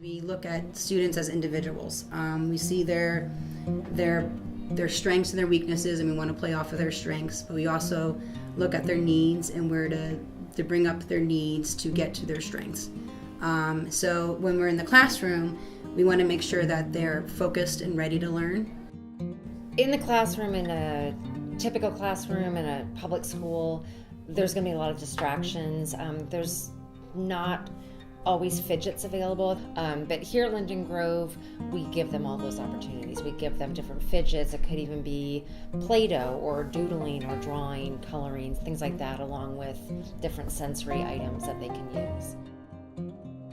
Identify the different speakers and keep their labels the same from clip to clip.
Speaker 1: We look at students as individuals. We see their strengths and their weaknesses, and we want to play off of their strengths. But we also look at their needs and where to bring up their needs to get to their strengths. So when we're in the classroom, we want to make sure that they're focused and ready to learn.
Speaker 2: In the classroom, in a typical classroom in a public school, there's going to be a lot of distractions. There's not always fidgets available, but here at Linden Grove, we give them all those opportunities. We give them different fidgets. It could even be Play-Doh or doodling or drawing, coloring, things like that, along with different sensory items that they can use.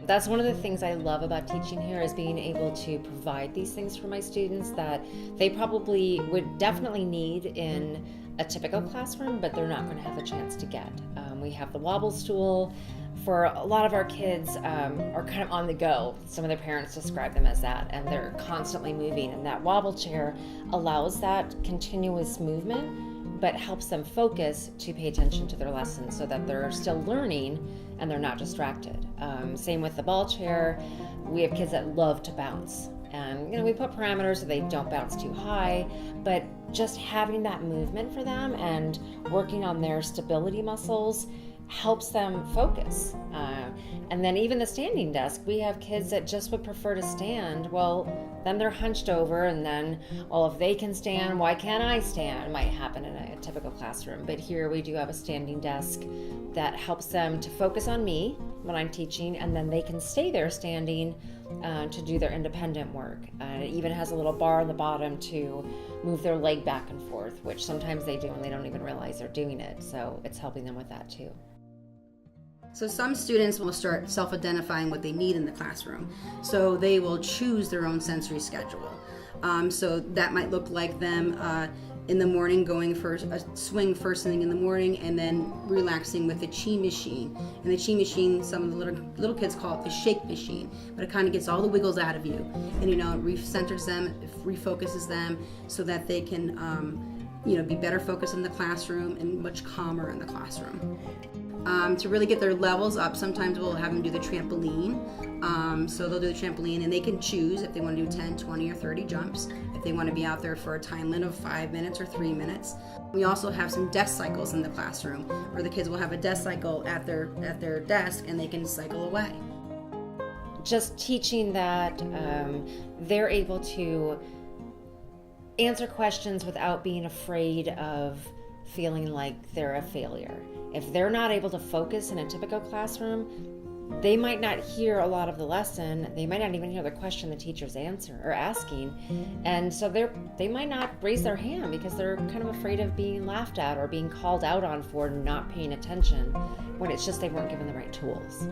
Speaker 2: That's one of the things I love about teaching here, is being able to provide these things for my students that they probably would definitely need in a typical classroom, but they're not going to have a chance to get. We have the wobble stool. For a lot of our kids are kind of on the go. Some of their parents describe them as that, and they're constantly moving. And that wobble chair allows that continuous movement, but helps them focus to pay attention to their lessons so that they're still learning and they're not distracted. Same with the ball chair. We have kids that love to bounce. And we put parameters so they don't bounce too high, but just having that movement for them and working on their stability muscles helps them focus. And then even the standing desk, we have kids that just would prefer to stand. Well, then they're hunched over, and then, well, if they can stand, why can't I stand? It might happen in a typical classroom, but here we do have a standing desk that helps them to focus on me when I'm teaching, and then they can stay there standing to do their independent work. It even has a little bar on the bottom to move their leg back and forth, which sometimes they do and they don't even realize they're doing it. So it's helping them with that too.
Speaker 1: So some students will start self-identifying what they need in the classroom. So they will choose their own sensory schedule. So that might look like them in the morning going for a swing first thing in the morning, and then relaxing with the chi machine. And the chi machine, some of the little kids call it the shake machine, but it kind of gets all the wiggles out of you, and it recenters them, it refocuses them so that they can be better focused in the classroom and much calmer in the classroom. To really get their levels up, sometimes we'll have them do the trampoline. So they'll do the trampoline, and they can choose if they want to do 10, 20, or 30 jumps, if they want to be out there for a time limit of 5 minutes or 3 minutes. We also have some desk cycles in the classroom, where the kids will have a desk cycle at their desk, and they can cycle away.
Speaker 2: Just teaching that they're able to answer questions without being afraid of feeling like they're a failure. If they're not able to focus in a typical classroom, they might not hear a lot of the lesson. They might not even hear the question the teacher's asking. And so they might not raise their hand because they're kind of afraid of being laughed at or being called out on for not paying attention, when it's just they weren't given the right tools.